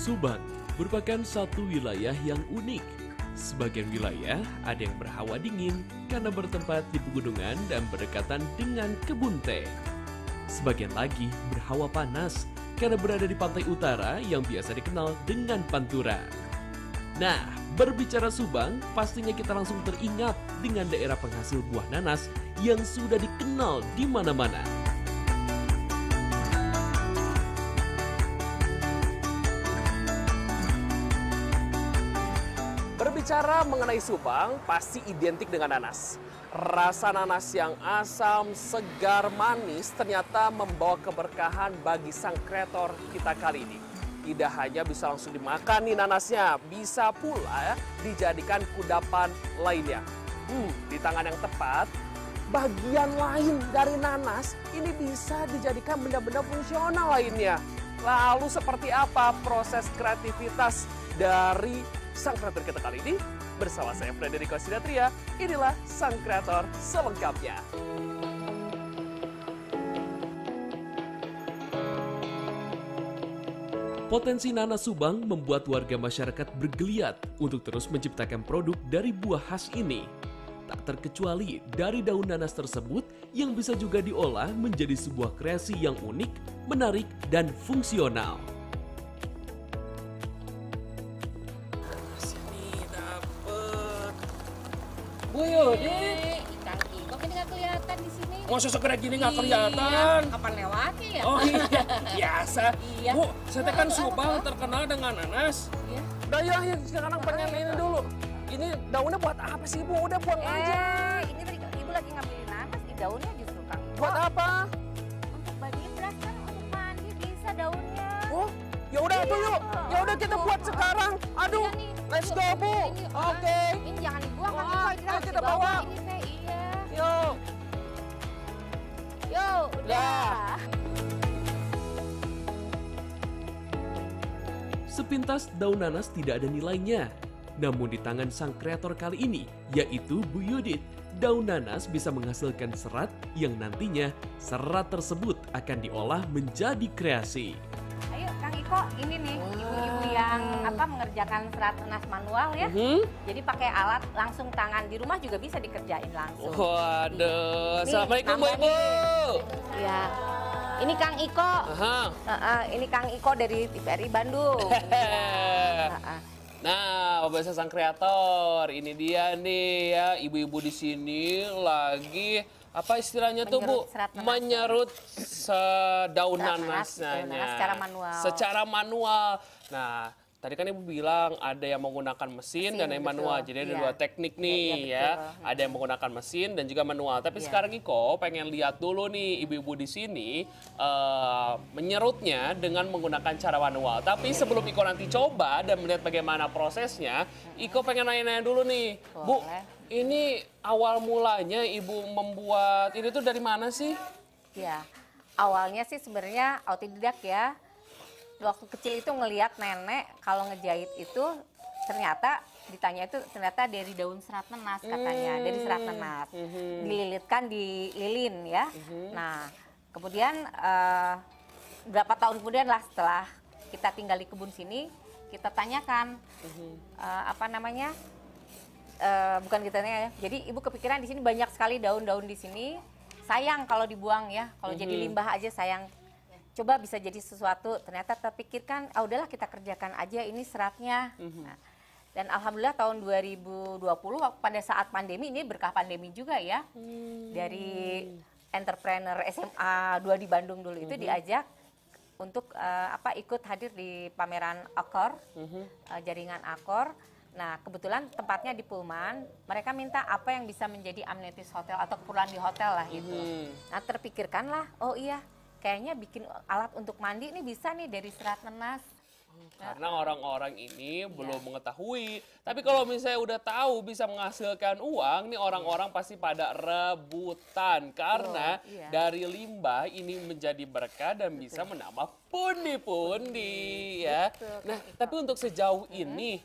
Subang merupakan satu wilayah yang unik. Sebagian wilayah ada yang berhawa dingin karena bertempat di pegunungan dan berdekatan dengan kebun teh. Sebagian lagi berhawa panas karena berada di pantai utara yang biasa dikenal dengan Pantura. Nah, berbicara Subang, pastinya kita langsung teringat dengan daerah penghasil buah nanas yang sudah dikenal di mana-mana. Berbicara mengenai Subang, pasti identik dengan nanas. Rasa nanas yang asam, segar, manis ternyata membawa keberkahan bagi sang kreator kita kali ini. Tidak hanya bisa langsung dimakan nih nanasnya, bisa pula dijadikan kudapan lainnya. Di tangan yang tepat, bagian lain dari nanas ini bisa dijadikan benda-benda fungsional lainnya. Lalu seperti apa proses kreativitas dari sang kreator kita kali ini? Bersama saya Frederico Sinatria, inilah sang kreator selengkapnya. Potensi nanas Subang membuat warga masyarakat bergeliat untuk terus menciptakan produk dari buah khas ini. Tak terkecuali dari daun nanas tersebut yang bisa juga diolah menjadi sebuah kreasi yang unik, menarik, dan fungsional. Bu Yudi, Kang Iko kan nggak kelihatan di sini. mau segera gini nggak kelihatan. Kapan lewatnya ya? Oh iya, biasa. Iya. Bu, saya kan Subang terkenal dengan nanas. Iya. Udah ya, sekarang pengen ini dulu. Ini daunnya buat apa sih Bu? Udah buang aja. Ini tadi Ibu lagi ngambilin nanas di daunnya justru Kang Iko. Buat apa? Untuk bagian beras kan untuk mandi bisa daunnya. Oh, ya udah tuh yuk. Ya udah kita buat sekarang. Aduh, Iya nih. let's go Bu. Ini, Oke. Ini jangan dibuang Kang Wah, Iko. ayo kita bawa. Ini teh iya. Yuk. Yo, udah. Sepintas daun nanas tidak ada nilainya. Namun di tangan sang kreator kali ini, yaitu Bu Yudit, daun nanas bisa menghasilkan serat yang nantinya serat tersebut akan diolah menjadi kreasi. Ayo Kang Iko, ini nih ibu-ibu yang mengerjakan serat nanas manual ya. Jadi pakai alat langsung tangan di rumah juga bisa dikerjain langsung. Waduh, Nih, Assalamualaikum Bu nambah Ibu. Ya. Ini Kang Iko. Aha. Ini Kang Iko dari TVRI Bandung. Nah, pemirsa sang kreator, ini dia nih ya, ibu-ibu di sini lagi apa istilahnya tuh Bu? Menyerut serat nanas. Menyerut daun Serat nanas, nanasnya. daun nanas secara manual. Secara manual. Nah, tadi kan Ibu bilang ada yang menggunakan mesin dan yang betul. manual. Jadi ada Iya. dua teknik nih Iya, ya. betul. Ada yang menggunakan mesin dan juga manual. Tapi Iya. sekarang Iko pengen lihat dulu nih ibu-ibu di sini menyerutnya dengan menggunakan cara manual. Tapi sebelum Iko nanti coba dan melihat bagaimana prosesnya, Iko pengen nanya-nanya dulu nih. Bu, Boleh. ini awal mulanya Ibu membuat ini tuh dari mana sih? Ya. Awalnya sih sebenarnya autodidak ya. Waktu kecil itu ngelihat nenek kalau ngejahit itu ternyata ditanya itu ternyata dari daun serat nanas katanya, dari serat nanas. Dililitkan di lilin ya. Nah, kemudian berapa tahun kemudian lah setelah kita tinggal di kebun sini, kita tanyakan bukan kita tanya ya. Jadi Ibu kepikiran di sini banyak sekali daun-daun di sini. Sayang kalau dibuang ya, kalau jadi limbah aja sayang. Coba bisa jadi sesuatu, ternyata terpikirkan, udahlah kita kerjakan aja ini seratnya. Nah, dan alhamdulillah tahun 2020 pada saat pandemi, ini berkah pandemi juga ya. Dari entrepreneur SMA 2 di Bandung dulu itu diajak untuk ikut hadir di pameran Akor, jaringan Akor. Nah, kebetulan tempatnya di Pullman, mereka minta apa yang bisa menjadi amenities hotel atau keperluan di hotel lah gitu. Nah, terpikirkanlah, oh iya, kayaknya bikin alat untuk mandi ini bisa nih dari serat nanas. Karena orang-orang ini belum mengetahui. Tapi kalau misalnya udah tahu bisa menghasilkan uang, nih orang-orang pasti pada rebutan. Karena dari limbah ini menjadi berkah dan bisa menambah pundi-pundi ya. Nah, tapi untuk sejauh ini,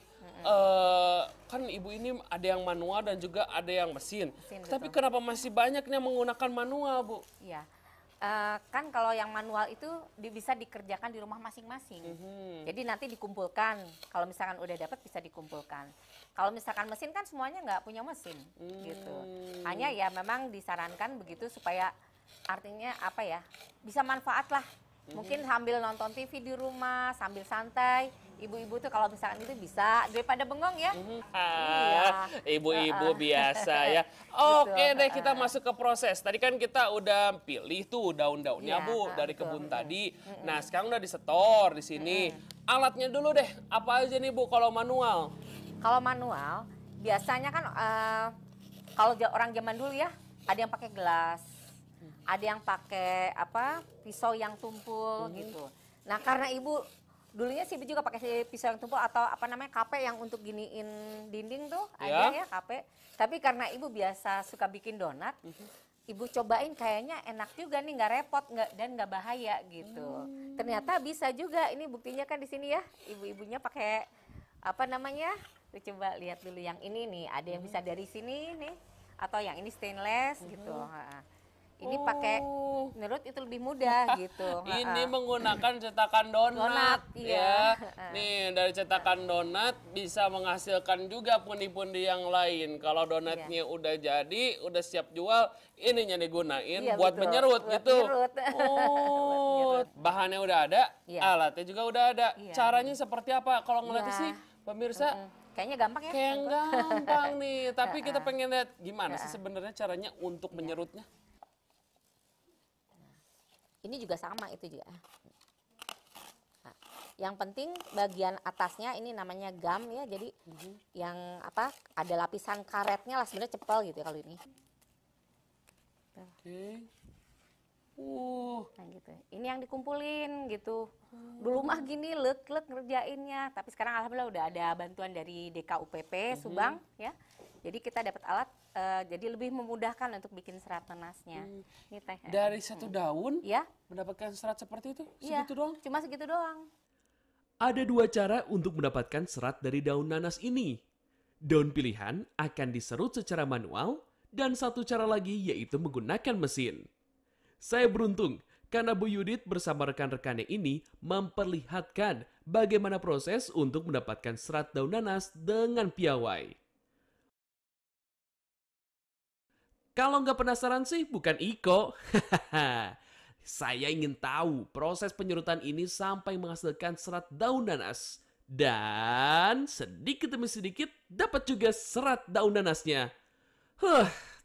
kan Ibu ini ada yang manual dan juga ada yang mesin. Tapi betul. kenapa masih banyak yang menggunakan manual, Bu? Iya. kan kalau yang manual itu bisa dikerjakan di rumah masing-masing. Jadi nanti dikumpulkan. Kalau misalkan udah dapat bisa dikumpulkan. Kalau misalkan mesin kan semuanya nggak punya mesin, gitu. Hanya ya memang disarankan begitu supaya artinya apa ya, bisa manfaat lah. Mungkin sambil nonton TV di rumah, sambil santai. Ibu-ibu tuh kalau misalkan itu bisa, daripada bengong ya. Iya. Ibu-ibu biasa ya. Oke deh, kita masuk ke proses. Tadi kan kita udah pilih tuh daun-daunnya Iya, Bu dari betul. kebun tadi. Nah sekarang udah disetor di sini. Alatnya dulu deh, apa aja nih Bu kalau manual? Kalau manual, biasanya kan kalau orang zaman dulu ya, ada yang pakai gelas, ada yang pakai apa pisau yang tumpul gitu. Nah karena ibu dulunya sih ibu juga pakai pisau yang tumpul atau apa namanya kape yang untuk giniin dinding tuh ada ya kape. Tapi karena ibu biasa suka bikin donat, ibu cobain kayaknya enak juga nih, nggak repot dan nggak bahaya gitu. Ternyata bisa juga. Ini buktinya kan di sini ya, ibu-ibunya pakai apa namanya? Tuh, coba lihat dulu yang ini nih, ada yang bisa dari sini nih, atau yang ini stainless gitu. Ini pakai menurut itu lebih mudah gitu. Ini menggunakan cetakan donat, iya. ya. Nih dari cetakan donat bisa menghasilkan juga pundi-pundi yang lain. Kalau donatnya udah jadi, udah siap jual, ininya digunain Iya, buat betul. menyerut Buat gitu. menyerut. Oh, bahannya udah ada, alatnya juga udah ada. Iya. Caranya seperti apa? Kalau ngeliatnya Iya. sih, pemirsa, Kayaknya gampang ya. kayak gampang nih. Tapi kita pengen lihat gimana sih sebenarnya caranya untuk menyerutnya. Ini juga sama itu juga. Nah, yang penting bagian atasnya ini namanya gum ya. Jadi yang apa ada lapisan karetnya lah, sebenarnya cepel gitu ya kalau ini. Oke. Nah gitu. Ini yang dikumpulin gitu. Dulu mah gini lek-lek ngerjainnya, tapi sekarang alhamdulillah udah ada bantuan dari DKUPP Subang ya. Jadi kita dapat alat jadi lebih memudahkan untuk bikin serat nanasnya. Ini teh. Dari satu daun Ya, mendapatkan serat seperti itu? iya. Segitu doang? Cuma segitu doang. Ada dua cara untuk mendapatkan serat dari daun nanas ini. Daun pilihan akan diserut secara manual, dan satu cara lagi yaitu menggunakan mesin. Saya beruntung karena Bu Yudit bersama rekan-rekannya ini memperlihatkan bagaimana proses untuk mendapatkan serat daun nanas dengan piawai. Kalau nggak penasaran sih bukan Iko. Saya ingin tahu proses penyerutan ini sampai menghasilkan serat daun nanas. Dan sedikit demi sedikit dapat juga serat daun nanasnya.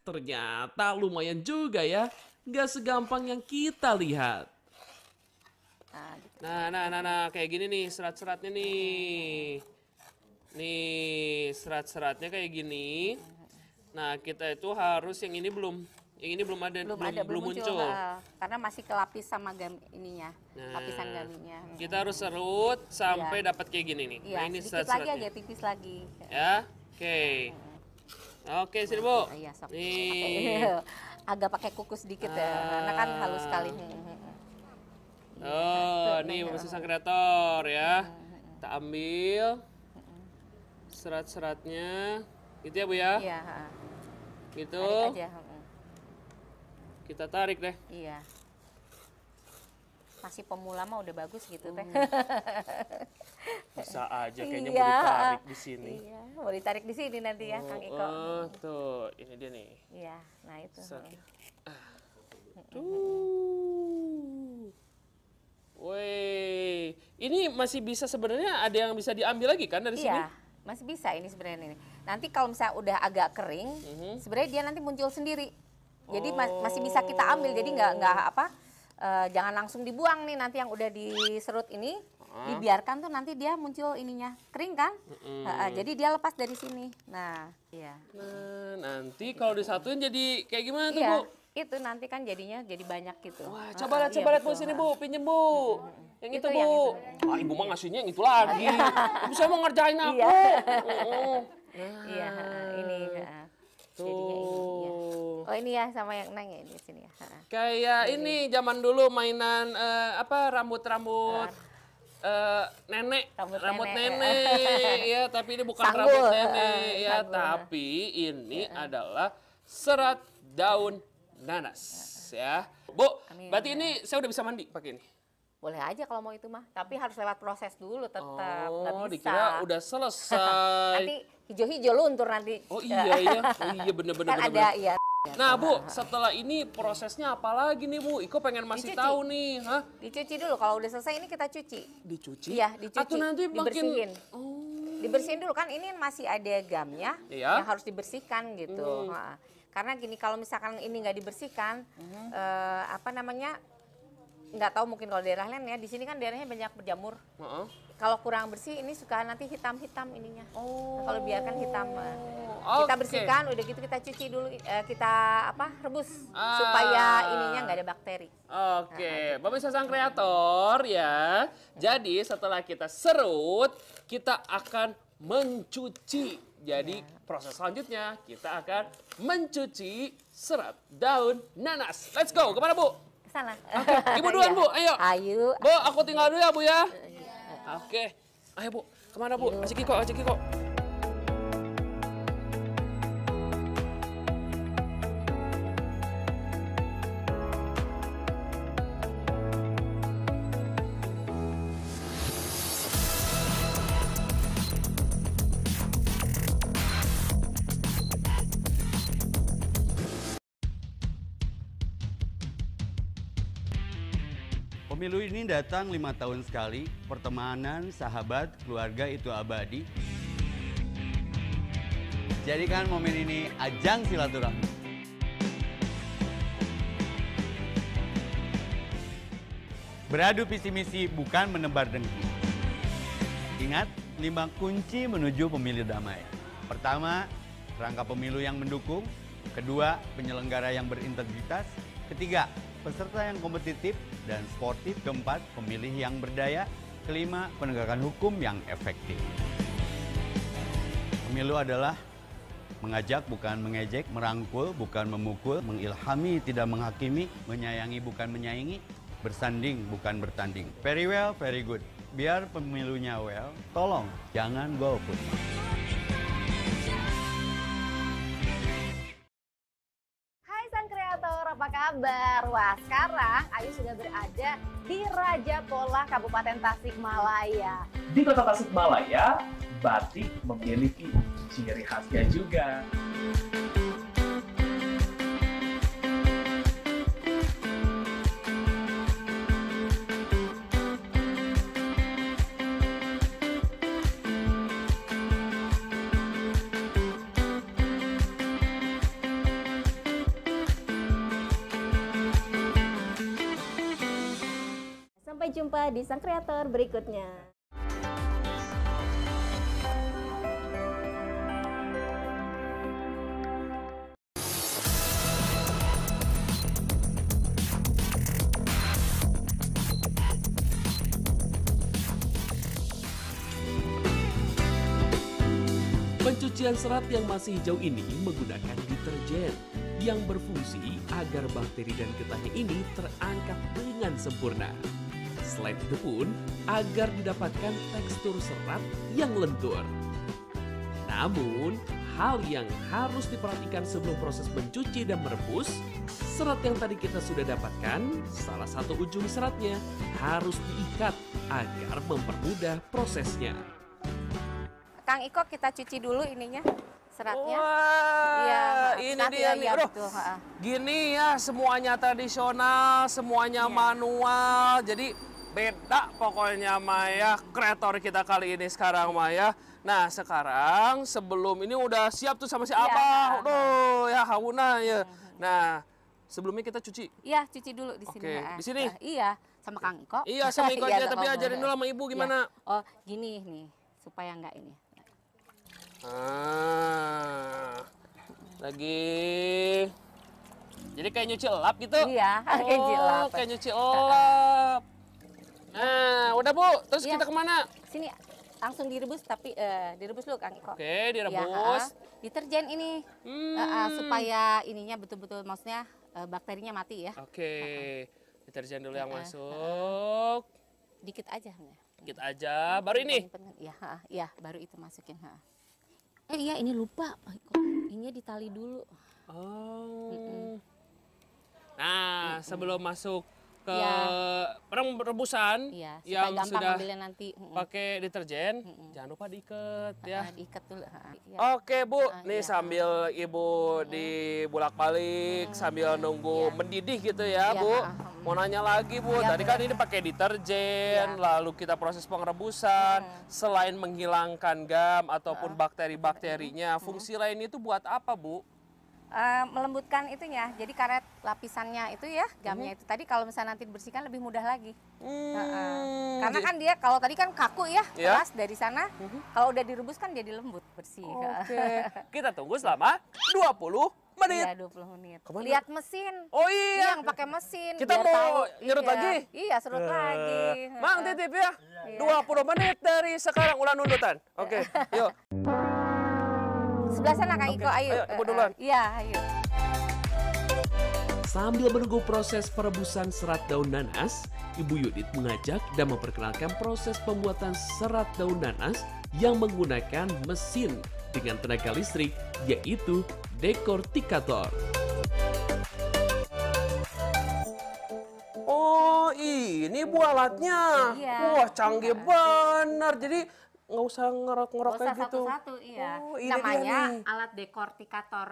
Ternyata lumayan juga ya. Nggak segampang yang kita lihat. Nah, gitu. Nah, kayak gini nih serat-seratnya nih. Nih, serat-seratnya kayak gini. Nah, kita itu harus yang ini belum ada, belum muncul. Karena masih kelapis sama gam ininya, lapisan gaminya. Kita harus serut sampai dapat kayak gini nih. Iya, Nah, ini sedikit lagi serat-seratnya. aja, tipis lagi. Ya, oke. Oke, sini Bu. Iya, sok. Nih. Agak pakai kukus sedikit ya, karena kan halus sekali. Oh, nih mesin sang kreator ya. Kita ambil serat-seratnya. Gitu ya Bu ya? Iya, Gitu. tarik aja. Kita tarik deh. Iya. Masih pemula mah udah bagus gitu teh. Bisa aja kayaknya Iya. mau ditarik di sini. Iya, mau ditarik di sini nanti ya, Kang Iko. Tuh, ini dia nih. Iya, nah itu. Set. Tuh. Woi, ini masih bisa sebenarnya ada yang bisa diambil lagi kan dari sini? Iya, masih bisa ini sebenarnya ini. Nanti kalau misalnya udah agak kering, sebenarnya dia nanti muncul sendiri. Jadi masih bisa kita ambil. Jadi nggak apa, jangan langsung dibuang nih. Nanti yang udah diserut ini dibiarkan tuh nanti dia muncul ininya kering kan. Jadi dia lepas dari sini. Nah, iya. Nah, nanti kalau disatuin jadi kayak gimana tuh Iya, Bu? itu nanti kan jadinya jadi banyak gitu. Wah, coba lihat Iya, Bu betul. sini Bu, pinjem Bu. Yang itu Itu Bu. yang Ah, Ibu mah ngasihnya yang itu lagi. Ibu saya mau ngerjain aku. Iya. Oh. Iya, ini. Jadinya ini. Iya. Oh ini ya sama yang nang ya di sini ya. Kayak ini zaman dulu mainan apa rambut-rambut nenek, Rambut nenek, ya tapi ini bukan Sanggul, rambut nenek ya, sanggul. tapi ini adalah serat daun nanas ya. Bu, Amin. berarti ini saya udah bisa mandi pakai ini? Boleh aja kalau mau itu mah, tapi harus lewat proses dulu tetap, nggak Oh, bisa. dikira udah selesai. Nanti hijau-hijau luntur nanti. Oh iya, oh iya bener-bener. Kan ada, iya. Nah Bu, setelah ini prosesnya apa lagi nih Bu? Iko pengen masih Dicuci. tahu nih, hah? Dicuci dulu, kalau udah selesai ini kita cuci. Dicuci? Iya, dicuci. Atau nanti dibersihin. Oh. Dibersihin dulu, kan ini masih ada gamnya Iya. yang harus dibersihkan gitu. Nah, karena gini, kalau misalkan ini nggak dibersihkan, apa namanya, nggak tahu mungkin kalau daerah lain ya, di sini kan daerahnya banyak berjamur. Kalau kurang bersih ini suka nanti hitam-hitam ininya. Oh. Kalau biarkan hitam. Kita Oke. bersihkan, udah gitu kita cuci dulu, kita rebus supaya ininya nggak ada bakteri. Oke, pemirsa sang kreator ya. Jadi setelah kita serut, kita akan mencuci. Jadi proses selanjutnya kita akan mencuci serat daun nanas. Let's go, kemana Bu? Ke sana. Oke, Ibu duluan Bu, ayo. Ayo. Bu, aku tinggal dulu ya Bu ya. Oke, ayo Bu, kemana Bu? Ajak Iko, ajak Iko. Pemilu ini datang 5 tahun sekali, pertemanan, sahabat, keluarga itu abadi. Jadikan momen ini ajang silaturahmi. Beradu visi misi bukan menebar dengki. Ingat, 5 kunci menuju pemilu damai. Pertama, rangka pemilu yang mendukung. Kedua, penyelenggara yang berintegritas. Ketiga, peserta yang kompetitif dan sportif. Keempat, pemilih yang berdaya. Kelima, penegakan hukum yang efektif. Pemilu adalah mengajak bukan mengejek, merangkul bukan memukul, mengilhami tidak menghakimi, menyayangi bukan menyaingi, bersanding bukan bertanding. Very well, very good. Biar pemilunya well, tolong jangan golput. Hai sang kreator, apa kabar? Wah, sekarang Ayu sudah berada di Raja Polah, Kabupaten Tasikmalaya. Di kota Tasikmalaya, batik memiliki ciri khasnya juga. Sampai jumpa di sang kreator berikutnya. Pencucian serat yang masih hijau ini menggunakan deterjen yang berfungsi agar bakteri dan getahnya ini terangkat dengan sempurna. Selain itu pun, agar didapatkan tekstur serat yang lentur. Namun, hal yang harus diperhatikan sebelum proses mencuci dan merebus, serat yang tadi kita sudah dapatkan, salah satu ujung seratnya harus diikat agar mempermudah prosesnya. Kang Iko, kita cuci dulu ininya, seratnya. Wah, Iya, ini nanti dia ya, nih. iya, Aduh, betul, gini ya, semuanya tradisional, semuanya manual. Jadi beda pokoknya Maya, kreator kita kali ini sekarang Maya. Nah sekarang sebelum ini udah siap tuh sama si Abah. Aduh ya Hauna ya. Nah sebelumnya kita cuci. Iya, cuci dulu di sini. Oke, di sini? Iya, sama Kang Iko. Iya sama Iko Iya, aja, tapi sama ajarin Bang. dulu sama ibu gimana. Iya. Oh, gini nih, supaya enggak ini. Lagi. Jadi kayak nyuci elap gitu? Iya, kayak nyuci elap. Kayak nyuci elap. Nah, udah Bu, terus Iya. kita kemana? Sini langsung direbus, tapi direbus dulu Kang Iko. Oke, Ya, direbus. deterjen ini supaya ininya betul-betul, maksudnya bakterinya mati ya. Oke, deterjen dulu yang masuk. Dikit aja. Dikit aja, baru ini. Iya, iya, baru itu masukin. Iya, ini lupa. Ini ditali dulu. Oh. sebelum masuk ke rebusan Iya, supaya yang gampang sudah ambilnya nanti. pakai deterjen, jangan lupa diikat ya. Diikat dulu. Iya. Oke Bu, nih iya. sambil Ibu dibulak-balik sambil nunggu mendidih gitu ya Iya, Bu. Mau nanya lagi Bu, Iya, tadi kan ini pakai deterjen, lalu kita proses pengrebusan, selain menghilangkan gam ataupun bakteri-bakterinya, fungsi lain itu buat apa Bu? Melembutkan itunya, jadi karet lapisannya itu ya, gamnya itu tadi kalau misalnya nanti dibersihkan lebih mudah lagi. Karena kan dia kalau tadi kan kaku ya, keras dari sana, kalau udah direbus kan jadi lembut, bersih. Oke, kita tunggu selama 20 menit. Iya, 20 menit. Kemana? Lihat mesin. Oh iya. Yang pakai mesin. Kita biar mau tahu. nyerut Iya. lagi? Iya, serut lagi. Mang titip ya, 20 menit dari sekarang ulah nundutan. Oke, yuk. Sebelah sana Kang Iko, ayo. Ayo, Ibu duluan. Iya, ayo. Sambil menunggu proses perebusan serat daun nanas, Ibu Yudit mengajak dan memperkenalkan proses pembuatan serat daun nanas yang menggunakan mesin dengan tenaga listrik, yaitu dekortikator. Oh, ini Bu alatnya. Iya. Wah, canggih benar. Jadi nggak usah ngerok-ngerok Nggak kayak usah gitu. satu-satu, iya. Oh, ini Namanya dia nih. alat dekortikator,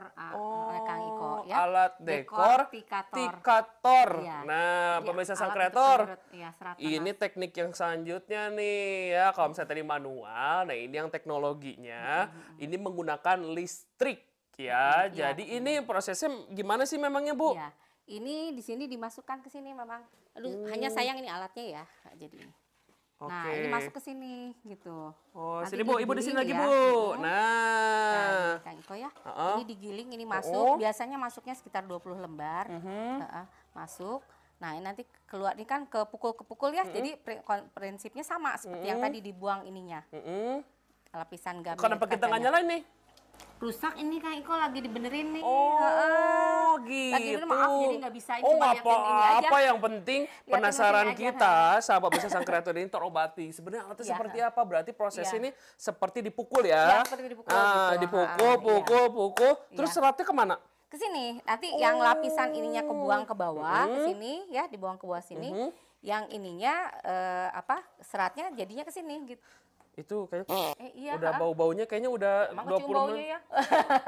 Kang Iko. Ya. Alat Dekortikator. dekortikator. Iya. Nah, Jadi pemirsa sang alat untuk kreator. menyerut, iya, serat Ini nanas. teknik yang selanjutnya nih ya. Kalau misalnya tadi manual, nah ini yang teknologinya. Ini menggunakan listrik ya. Iya. Jadi ini prosesnya gimana sih memangnya Bu? Iya. Ini di sini dimasukkan ke sini memang. Aduh, hanya sayang ini alatnya ya. Jadi ini. Nah, Oke. ini masuk ke sini gitu. Oh, Nanti sini Bu, Ibu di digiling sini lagi ya. Bu. Nah, Nah. Kang Iko ya. Heeh. Ini digiling, ini masuk. Oh. Biasanya masuknya sekitar 20 lembar. Masuk. Nah, ini nanti keluar ini kan kepukul ya. Jadi prinsipnya sama seperti yang tadi dibuang ininya. Lapisan gamnya. Kenapa kita nggak nyalain nih? Rusak ini Kang Iko lagi dibenerin nih. Oh, gitu. Lagi bener, maaf jadi nggak bisa ini Oh, cuma nggak liatin ini aja. apa-apa, yang penting penasaran mesin aja. kita, sahabat bisa sang kreator ini terobati. Sebenarnya alatnya Iya. seperti apa? Berarti proses Iya. ini seperti dipukul Iya, ya? seperti dipukul Ah, gitu. dipukul, pukul. Terus Iya. seratnya kemana? Ke sini. Nanti yang lapisan ininya kebuang ke bawah, ke sini ya, dibuang ke bawah sini. Yang ininya seratnya jadinya ke sini gitu. Itu kayak Iya. udah bau-baunya kayaknya udah Emang 20 kecium baunya menit. ya.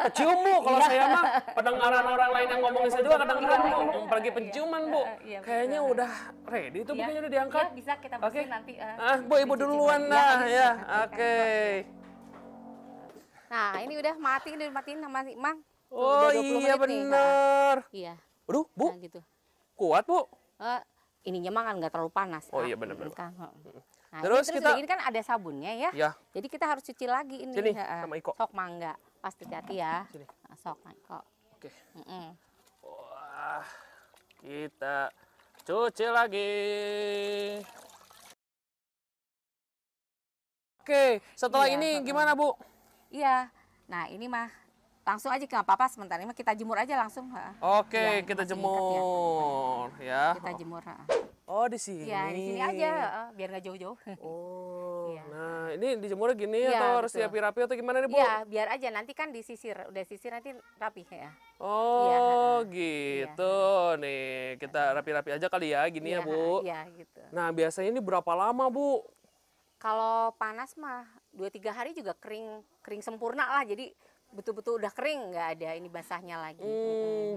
Kecium Bu, kalau saya mah pendengaran orang lain yang ngomongin saya juga kedengeran Bu. Apalagi penciuman Bu. Iya, Kayaknya betul. udah ready tuh, Iya. bukannya udah diangkat. Iya, bisa kita Oke. bersihin nanti. Bu, Ibu dicicipin. duluan Iya, lah iya, ya. iya. Oke. Nah, ini udah matiin sama si Mang. Tuh, Oh udah 20 iya menit nih. bener. Iya. Aduh, Bu, Nah, gitu. kuat Bu. Ininya mah kan nggak terlalu panas. Oh, iya, benar-benar. Kan. Nah, Terus terus kita- ini kan ada sabunnya ya. Ya. Jadi kita harus cuci lagi ini. Sini, Heeh. sama Iko. Sok mangga. Pasti hati-hati ya. Sini. Nah, sok Mang Iko. Oke. Mm-mm. Wah, kita cuci lagi. Oke, setelah Iya, ini heeh. gimana Bu? Iya. Nah, ini mah langsung aja nggak apa-apa sebentar ini mah kita jemur aja langsung. Heeh. Oke, Iya, kita masih jemur ya. Kita jemur. Heeh. Oh, di sini. Iya, di sini aja biar nggak jauh-jauh. Oh, Iya. nah ini dijemurnya gini Iya, atau harus betul. rapi-rapi atau gimana nih Bu? Iya, biar aja nanti kan disisir. Udah sisir nanti rapi ya. Oh, Iya, gitu. Nih, kita rapi-rapi aja kali ya, gini ya Bu. Iya, gitu. Nah, biasanya ini berapa lama Bu? Kalau panas mah 2-3 hari juga kering sempurna lah. Jadi betul-betul udah kering, nggak ada ini basahnya lagi.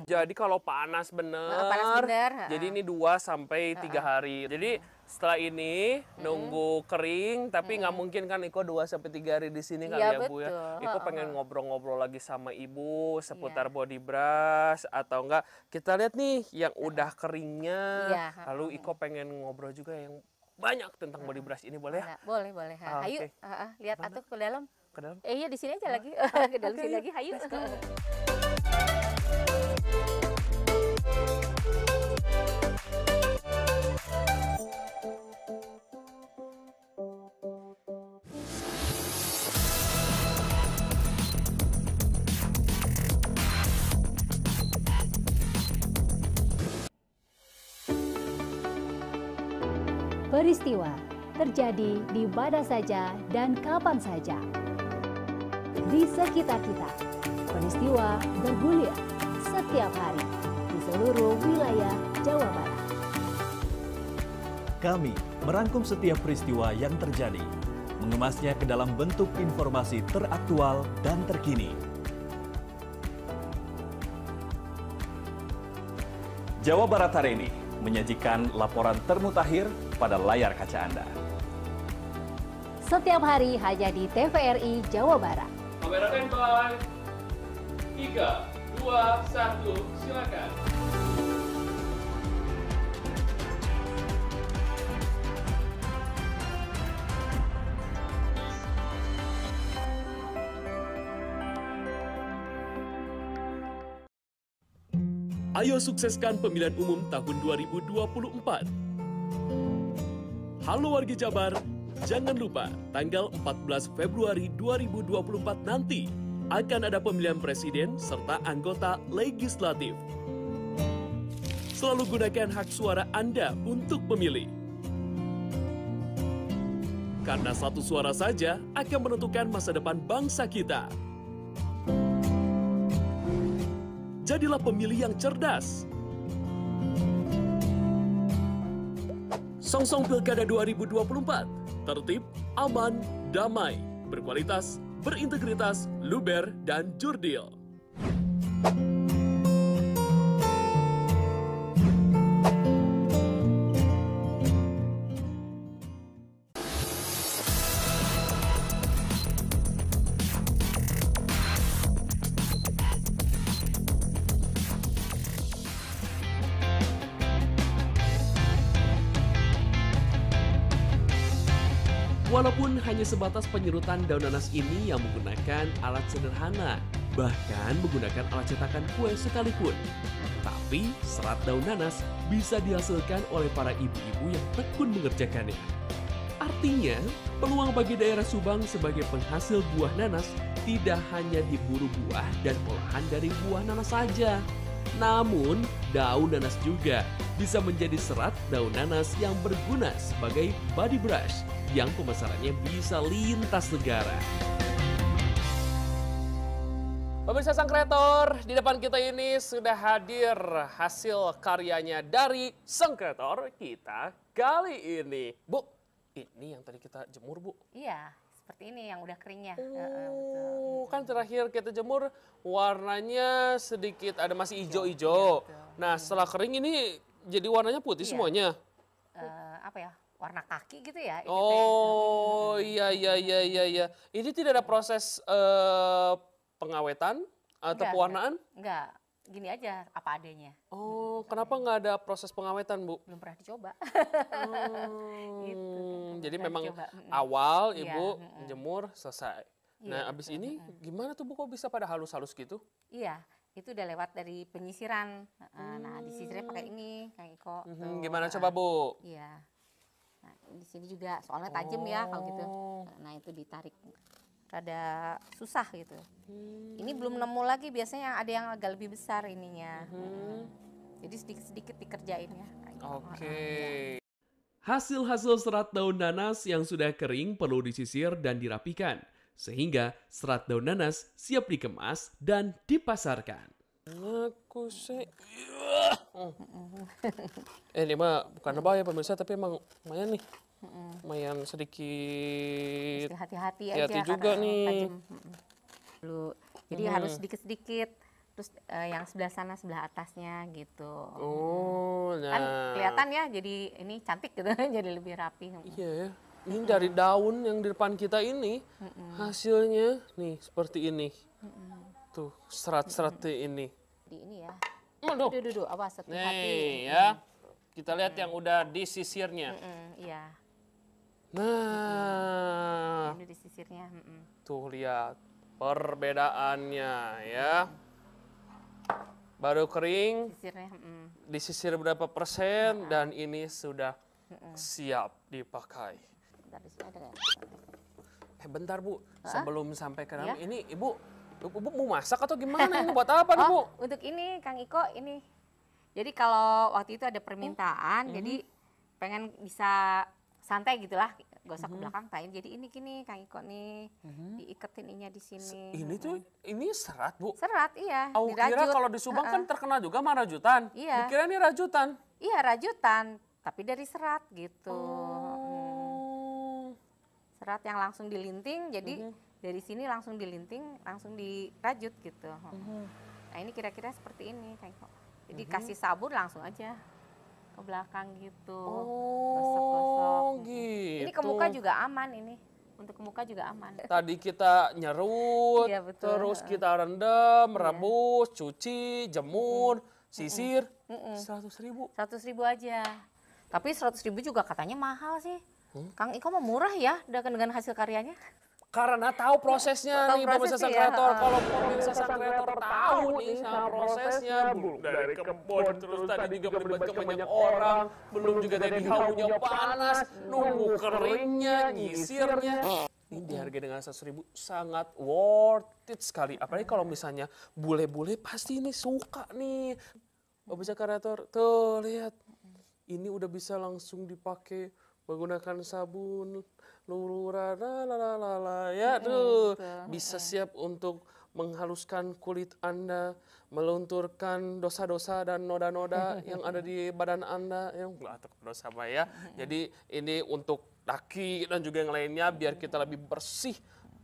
Jadi kalau panas bener, Panas bener, jadi ini 2 sampai 3 hari. Jadi setelah ini nunggu kering, tapi nggak mungkin kan Iko 2 sampai 3 hari di sini kali Iya, ya Bu ya. betul. Iko pengen ngobrol-ngobrol lagi sama Ibu seputar body brush atau enggak. Kita lihat nih yang udah keringnya. Iya, Lalu Iko pengen ngobrol juga yang banyak tentang body brush ini, boleh ya? Nah, boleh, boleh. Ah, Ayo, oke. lihat atuh ke dalam. Ke dalam. Iya di sini aja lagi, ke dalam Oke, sini yuk. lagi, hayu. Peristiwa terjadi di mana saja dan kapan saja. Di sekitar kita, peristiwa bergulir setiap hari di seluruh wilayah Jawa Barat. Kami merangkum setiap peristiwa yang terjadi, mengemasnya ke dalam bentuk informasi teraktual dan terkini. Jawa Barat hari ini menyajikan laporan termutakhir pada layar kaca Anda. Setiap hari hanya di TVRI Jawa Barat. Kamera standby. 3, 2, 1, silakan. Ayo sukseskan pemilihan umum tahun 2024. Halo warga Jabar, jangan lupa tanggal 14 Februari 2024 nanti akan ada pemilihan presiden serta anggota legislatif. Selalu gunakan hak suara Anda untuk memilih. Karena satu suara saja akan menentukan masa depan bangsa kita. Jadilah pemilih yang cerdas. Songsong Pilkada 2024, tertib, aman, damai, berkualitas, berintegritas, luber, dan jurdil. Walaupun hanya sebatas penyerutan daun nanas ini yang menggunakan alat sederhana, bahkan menggunakan alat cetakan kue sekalipun. Tapi serat daun nanas bisa dihasilkan oleh para ibu-ibu yang tekun mengerjakannya. Artinya, peluang bagi daerah Subang sebagai penghasil buah nanas tidak hanya diburu buah dan olahan dari buah nanas saja. Namun, daun nanas juga bisa menjadi serat daun nanas yang berguna sebagai body brush yang pemasarannya bisa lintas negara. Pemirsa Sang Kreator, di depan kita ini sudah hadir hasil karyanya dari Sang Kreator kita kali ini. Bu, ini yang tadi kita jemur, Bu. Iya, seperti ini yang udah keringnya. Kan terakhir kita jemur warnanya sedikit ada masih hijau-hijau. Nah, setelah kering ini jadi warnanya putih semuanya. Apa ya? Warna kaki gitu ya. Oh, iya. Ini tidak ada proses pengawetan atau pewarnaan? Enggak, gini aja apa adanya. Oh, kenapa nggak ada proses pengawetan, Bu? Belum pernah dicoba. Gitu. Jadi Pernah memang dicoba. awal Iya, Ibu jemur selesai. Nah, abis ini gimana tuh Bu kok bisa pada halus-halus gitu? Iya, itu udah lewat dari penyisiran. Nah, disisirnya pakai ini, Kang Iko. Tuh. Gimana coba, Bu? Iya. Nah, di sini juga soalnya tajam ya kalau gitu. Nah, itu ditarik. Rada susah gitu. Ini belum nemu lagi, biasanya ada yang agak lebih besar ininya. Jadi sedikit-sedikit dikerjain ya. Oke. Hasil-hasil serat daun nanas yang sudah kering perlu disisir dan dirapikan, sehingga serat daun nanas siap dikemas dan dipasarkan. Aku sih. Ini mah bukan bahaya pemirsa, tapi emang lumayan nih. Lumayan sedikit. Mesti hati-hati aja. Hati juga karena nih. tajam. Dulu. Jadi harus sedikit-sedikit. Terus yang sebelah sana, sebelah atasnya gitu. Oh, nah. Kan kelihatan ya, jadi ini cantik gitu, jadi lebih rapi. Iya ya. Ini dari daun yang di depan kita ini, hasilnya nih seperti ini. Tuh, serat-seratnya ini. Di ini ya. Aduh. Duh, awas hati-hati. Nih ya, kita lihat yang udah disisirnya. Iya, Nah, ini disisirnya. tuh lihat perbedaannya ya. Baru kering, Sisirnya, disisir berapa persen, dan ini sudah siap dipakai. bentar, di sini ada nggak? Bentar Bu, sebelum sampai ke dalam Ya? ini Ibu mau masak atau gimana? Ini buat apa nih Bu? Untuk ini Kang Iko ini. Jadi kalau waktu itu ada permintaan, jadi pengen bisa santai gitulah, gak usah ke belakang tain. Jadi ini gini Kang Iko nih, diiketin ininya di sini. Ini tuh, ini serat Bu. Serat, iya. Aku kira dirajut. kalau di Subang kan terkenal juga sama rajutan. Iya. Dikira ini rajutan. Iya, rajutan. tapi dari serat gitu. Serat yang langsung dilinting, jadi dari sini langsung dilinting, langsung dirajut gitu. Nah ini kira-kira seperti ini kayak kok. Jadi kasih sabun langsung aja ke belakang gitu. Gosok-gosok. Gitu. Ini ke muka juga aman ini. Untuk ke muka juga aman. Tadi kita nyerut, Iya, betul. terus kita rendam, rebus, cuci, jemur, sisir. 100.000. 100.000 aja. Tapi 100.000 juga katanya mahal sih. Kang Iko mau murah ya dengan hasil karyanya. Karena tahu prosesnya Tahu nih pemirsa prosesnya sang ya, kreator. Kalau pemirsa sang kreator tahu nih sama prosesnya, belum dari kebun, terus tadi juga melibatkan banyak orang, belum juga tadi haunya panas, nunggu keringnya, nyisirnya. Ini dihargai dengan 100.000 sangat worth it sekali. Apalagi kalau misalnya bule-bule pasti ini suka nih. Pemirsa kreator, tuh lihat. Ini udah bisa langsung dipakai menggunakan sabun, luluran, ya tuh bisa siap untuk menghaluskan kulit Anda, melunturkan dosa-dosa dan noda-noda yang ada di badan Anda, yang atau dosa ya. Jadi ini untuk kaki dan juga yang lainnya biar kita lebih bersih,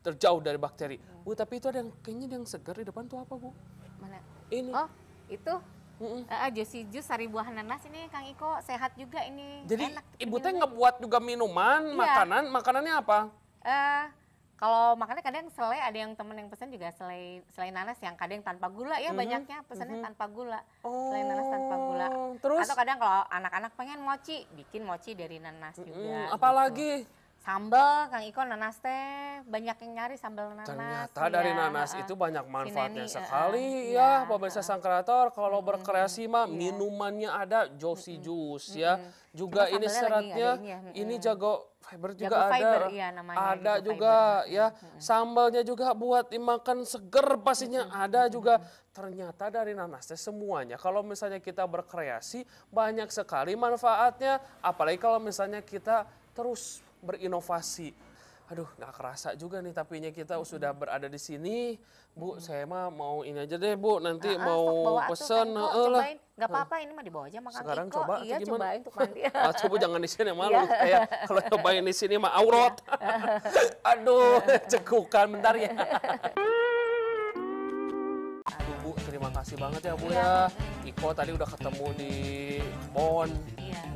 terjauh dari bakteri. Bu, tapi itu ada yang kayaknya yang segar di depan tuh apa, Bu? Mana? Ini. Oh, itu Josi jus sari buah nanas ini Kang Iko sehat juga ini. Jadi enak ibu teh diminum. ngebuat juga minuman, Iya. makanannya apa? Kalau makannya kadang selai, ada yang temen yang pesan juga selai nanas yang kadang tanpa gula ya, banyaknya pesannya tanpa gula. Selai nanas tanpa gula. Terus? Atau kadang kalau anak-anak pengen mochi, bikin mochi dari nanas juga. Apalagi? Sambal, Kang Iko nanas teh, banyak yang nyari sambal nanas. Ternyata dari ya. nanas itu banyak manfaatnya Neni, sekali iya, ya pemirsa sang kreator. Kalau berkreasi mah minumannya ada Josi Juice ya. Juga Cuma ini sambalnya seratnya, lagi ada ini jago fiber juga Jago ada. fiber, iya, namanya Ada jago juga ya. Sambalnya juga buat dimakan seger pastinya ada juga. Ternyata dari nanasnya semuanya. Kalau misalnya kita berkreasi banyak sekali manfaatnya. Apalagi kalau misalnya kita terus berinovasi. Aduh, nggak kerasa juga nih tapinya kita sudah berada di sini. Bu, saya mah mau ini aja deh, Bu. Nanti mau pesen. Cobain, nggak apa-apa ini mah dibawa aja makan Sekarang Iko. coba atau Iya, gimana? cobain untuk mandi. Coba jangan di sini malu. Kayak kalau cobain di sini mah aurat. Aduh, cekukan bentar ya. Aduh, Bu, terima kasih banget ya, Bu ya. Iko tadi udah ketemu di Bon.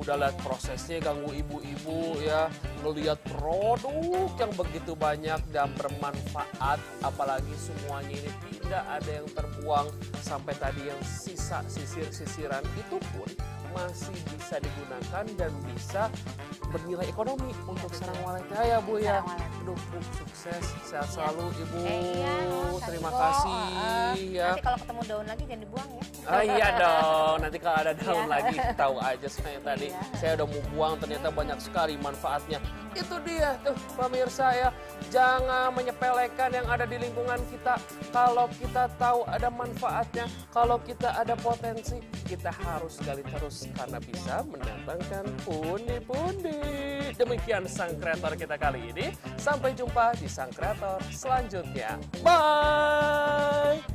Udah lihat prosesnya, ganggu ibu-ibu ya, ngelihat produk yang begitu banyak dan bermanfaat, apalagi semuanya ini tidak ada yang terbuang, sampai tadi yang sisa sisir-sisiran itu pun masih bisa digunakan dan bisa bernilai ekonomi untuk sarang waletnya ya Bu ya. Aduh Bu, sukses, sehat selalu Ibu. Terima kasih ya. Nanti kalau ketemu daun lagi jangan dibuang ya. Iya dong, nanti kalau ada daun lagi tahu aja saya tadi. Saya udah mau buang, ternyata banyak sekali manfaatnya. Itu dia tuh pemirsa ya, jangan menyepelekan yang ada di lingkungan kita. Kalau kita tahu ada manfaatnya, kalau kita ada potensi, kita harus gali terus karena bisa mendatangkan pundi-pundi. Demikian sang kreator kita kali ini. Sampai jumpa di sang kreator selanjutnya. Bye!